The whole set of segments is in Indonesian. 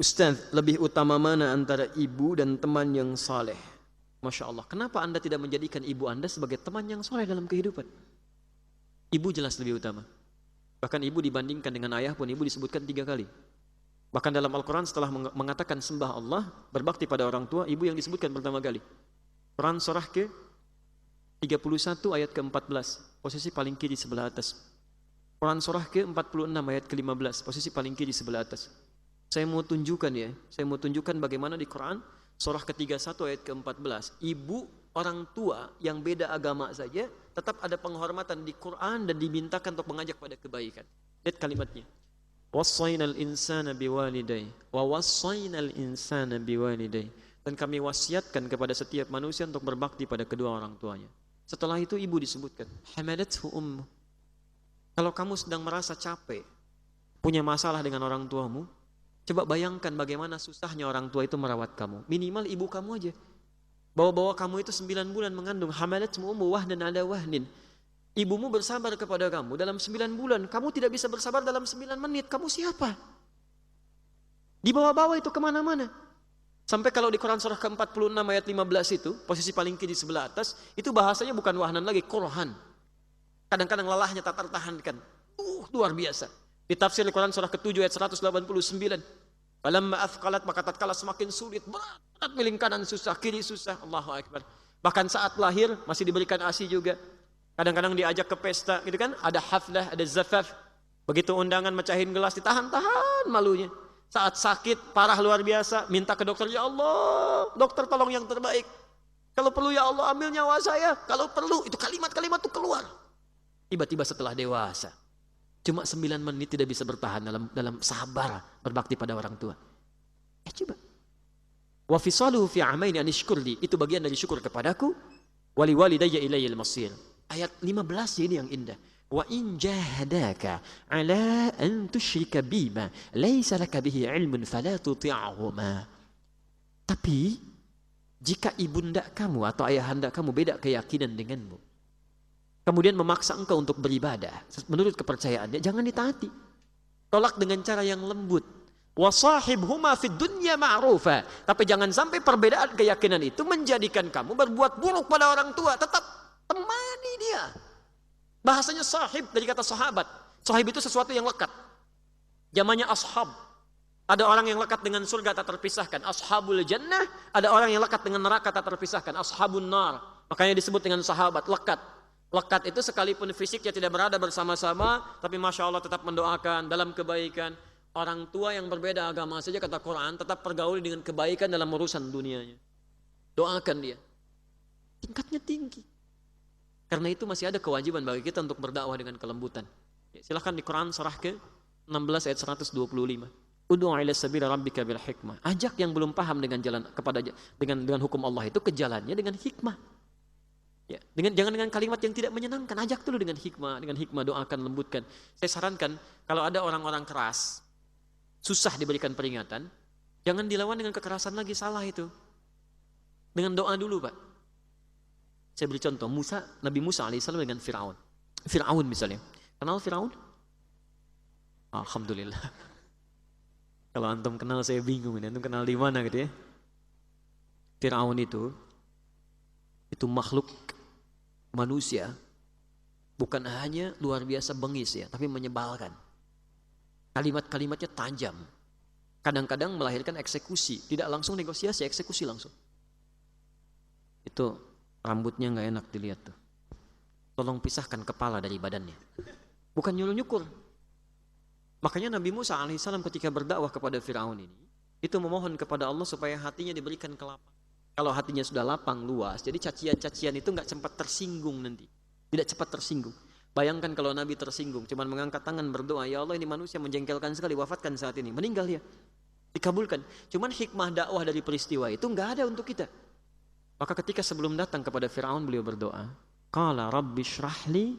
Ustaz, lebih utama mana antara ibu dan teman yang saleh? Masya Allah, kenapa Anda tidak menjadikan ibu Anda sebagai teman yang saleh dalam kehidupan? Ibu jelas lebih utama. Bahkan ibu dibandingkan dengan ayah pun ibu disebutkan 3 kali. Bahkan dalam Al-Quran setelah mengatakan sembah Allah, berbakti pada orang tua, ibu yang disebutkan pertama kali. Quran surah ke 31 ayat ke-14, posisi paling kiri sebelah atas. Quran surah ke 46 ayat ke-15, posisi paling kiri sebelah atas. Saya mau tunjukkan bagaimana di Quran surah ke-31 ayat ke-14, ibu orang tua yang beda agama saja tetap ada penghormatan di Quran dan dimintakan untuk mengajak pada kebaikan. Lihat kalimatnya. Wassaynal insana biwalidayhi wa wassaynal insana biwalidayhi. Dan kami wasiatkan kepada setiap manusia untuk berbakti pada kedua orang tuanya. Setelah itu ibu disebutkan, hamalathu ummu. Kalau kamu sedang merasa capek, punya masalah dengan orang tuamu, coba bayangkan bagaimana susahnya orang tua itu merawat kamu. Minimal ibu kamu aja. Bawa-bawa kamu itu 9 bulan mengandung, hamalathu ummu wahnan ala wahnin. Ibumu bersabar kepada kamu dalam 9 bulan. Kamu tidak bisa bersabar dalam 9 menit. Kamu siapa? Dibawa-bawa itu kemana-mana. Sampai kalau di Quran surah ke-46 ayat 15 itu, posisi paling kiri sebelah atas, itu bahasanya bukan wahnan lagi, kurhan. Kadang-kadang lelahnya tak tertahankan. Luar biasa. Di tafsir Quran surah ke-7 ayat 189. Falamma athqalat, maka tatkala semakin sulit, berat miling kanan susah, kiri susah. Allahu Akbar. Bahkan saat lahir masih diberikan ASI juga. Kadang-kadang diajak ke pesta gitu kan, ada haflah, ada zafaf. Begitu undangan mecahin gelas, ditahan-tahan malunya. Saat sakit parah luar biasa, minta ke dokter, ya Allah, dokter tolong yang terbaik. Kalau perlu ya Allah ambil nyawa saya. Kalau perlu, itu kalimat-kalimat itu keluar. Tiba-tiba setelah dewasa, cuma 9 menit tidak bisa bertahan dalam sabar berbakti pada orang tua. Coba. Wa fisaluhu fi amaini an ishkurli, itu bagian dari syukur kepadaku. Wali walidayya ilayil masir. Ayat 15 ini yang indah. Wa in jahadaka ala an tusyrika bima laisa laka bihi ilmun fala tuti'huma. Tapi jika ibunda kamu atau ayahanda kamu beda keyakinan denganmu, kemudian memaksa engkau untuk beribadah menurut kepercayaannya, jangan ditaati. Tolak dengan cara yang lembut. Wasahibhuma fid dunya ma'rufa. Tapi jangan sampai perbedaan keyakinan itu menjadikan kamu berbuat buruk pada orang tua. Tetap temani dia. Bahasanya sahib dari kata sahabat. Sahib itu sesuatu yang lekat. Zamannya ashab. Ada orang yang lekat dengan surga tak terpisahkan. Ashabul jannah. Ada orang yang lekat dengan neraka tak terpisahkan. Ashabun nar. Makanya disebut dengan sahabat, lekat. Lekat itu sekalipun fisiknya tidak berada bersama-sama, tapi Masya Allah tetap mendoakan dalam kebaikan. Orang tua yang berbeda agama saja kata Quran tetap pergauli dengan kebaikan dalam urusan dunianya. Doakan dia. Tingkatnya tinggi. Karena itu masih ada kewajiban bagi kita untuk berdakwah dengan kelembutan. Ya, silahkan di Quran surah ke-16 ayat 125. Ud'u ila sabili rabbika bil hikmah. Ajak yang belum paham dengan jalan kepada dengan hukum Allah itu ke jalannya dengan hikmah. Ya, jangan dengan kalimat yang tidak menyenangkan. Ajak dulu dengan hikmah doakan, lembutkan. Saya sarankan kalau ada orang-orang keras, susah diberikan peringatan, jangan dilawan dengan kekerasan lagi, salah itu. Dengan doa dulu, Pak. Saya beri contoh, Nabi Musa alaihissalam dengan Fir'aun. Fir'aun misalnya. Kenal Fir'aun? Alhamdulillah. Kalau antum kenal saya bingung ini. Antum kenal di mana gitu ya? Fir'aun itu makhluk manusia. Bukan hanya luar biasa bengis ya, tapi menyebalkan. Kalimat-kalimatnya tajam. Kadang-kadang melahirkan eksekusi. Tidak langsung negosiasi, eksekusi langsung. Itu rambutnya nggak enak dilihat tuh. Tolong pisahkan kepala dari badannya. Bukan nyuruh-nyukur. Makanya Nabi Musa alaihissalam ketika berdakwah kepada Fir'aun ini, itu memohon kepada Allah supaya hatinya diberikan kelapangan. Kalau hatinya sudah lapang, luas, jadi cacian-cacian itu nggak cepat tersinggung nanti. Tidak cepat tersinggung. Bayangkan kalau Nabi tersinggung, cuman mengangkat tangan berdoa, ya Allah ini manusia menjengkelkan sekali, wafatkan saat ini. Meninggal dia. Dikabulkan. Cuman hikmah dakwah dari peristiwa itu nggak ada untuk kita. Maka ketika sebelum datang kepada Fir'aun beliau berdoa, qala rabbi shrahli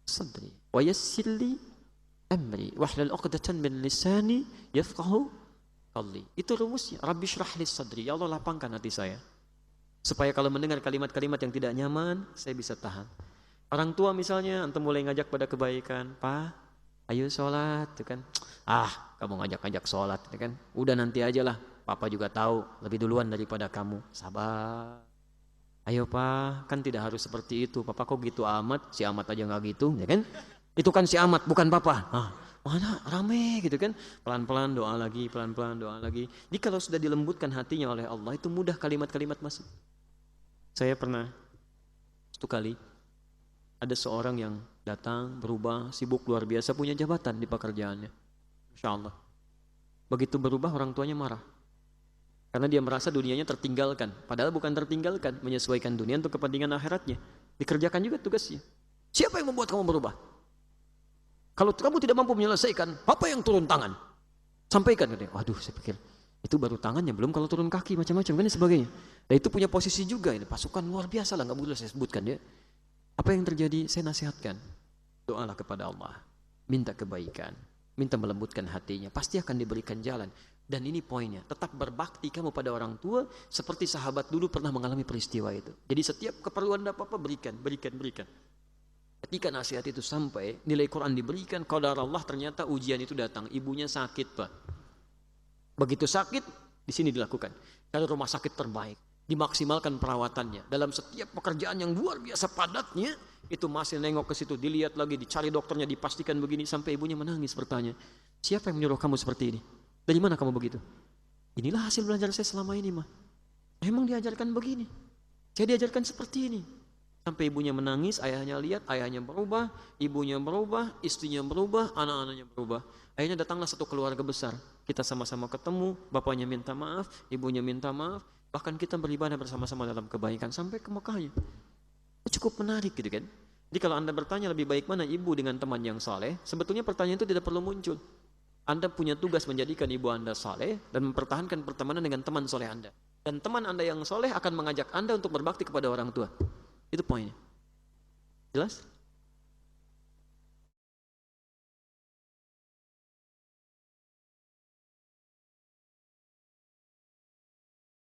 sadri wa yassirli amri wahlul 'uqdatan min lisani yafqahu qawli. Itu rumusnya, rabbi shrahli sadri, ya Allah lapangkan hati saya. Supaya kalau mendengar kalimat-kalimat yang tidak nyaman, saya bisa tahan. Orang tua misalnya, antum mulai ngajak pada kebaikan, Pak, ayo sholat, tuh kan. Kamu ngajak-ngajak sholat, ya kan? Udah nanti aja lah. Papa juga tahu lebih duluan daripada kamu. Sabar. Ayo Pak, kan tidak harus seperti itu. Papa kok gitu amat? Si amat aja nggak gitu, ya kan? Itu kan si amat, bukan Papa. Mana rame gitu kan? Pelan-pelan doa lagi, pelan-pelan doa lagi. Jadi kalau sudah dilembutkan hatinya oleh Allah, itu mudah kalimat-kalimat masuk. Saya pernah satu kali ada seorang yang datang berubah, sibuk luar biasa, punya jabatan di pekerjaannya. Masya Allah. Begitu berubah orang tuanya marah. Karena dia merasa dunianya tertinggalkan. Padahal bukan tertinggalkan, menyesuaikan dunia untuk kepentingan akhiratnya. Dikerjakan juga tugasnya. Siapa yang membuat kamu berubah? Kalau kamu tidak mampu menyelesaikan, Papa yang turun tangan. Sampaikan. Waduh, saya pikir itu baru tangannya, belum kalau turun kaki macam-macam kan dan sebagainya. Dan itu punya posisi juga, ini pasukan luar biasa lah, nggak boleh saya sebutkan ya. Apa yang terjadi? Saya nasihatkan. Doalah kepada Allah, minta kebaikan, minta melembutkan hatinya, pasti akan diberikan jalan. Dan ini poinnya, tetap berbakti kamu pada orang tua seperti sahabat dulu pernah mengalami peristiwa itu. Jadi setiap keperluan apa-apa berikan. Ketika nasihat itu sampai, nilai Quran diberikan, qadar Allah, ternyata ujian itu datang. Ibunya sakit, Pak. Begitu sakit, di sini dilakukan. Cari rumah sakit terbaik, dimaksimalkan perawatannya. Dalam setiap pekerjaan yang luar biasa padatnya, itu masih nengok ke situ, dilihat lagi, dicari dokternya, dipastikan begini, sampai ibunya menangis bertanya, siapa yang menyuruh kamu seperti ini? Dari mana kamu begitu? Inilah hasil belajar saya selama ini, mah. Emang diajarkan begini. Saya diajarkan seperti ini. Sampai ibunya menangis, ayahnya lihat, ayahnya berubah, ibunya berubah, istrinya berubah, anak-anaknya berubah. Akhirnya datanglah satu keluarga besar. Kita sama-sama ketemu, bapaknya minta maaf, ibunya minta maaf, bahkan kita beribadah bersama-sama dalam kebaikan sampai ke Mekahnya. Cukup menarik gitu kan. Jadi kalau Anda bertanya lebih baik mana ibu dengan teman yang saleh, sebetulnya pertanyaan itu tidak perlu muncul. Anda punya tugas menjadikan ibu Anda saleh dan mempertahankan pertemanan dengan teman soleh Anda. Dan teman Anda yang soleh akan mengajak Anda untuk berbakti kepada orang tua. Itu poinnya. Jelas?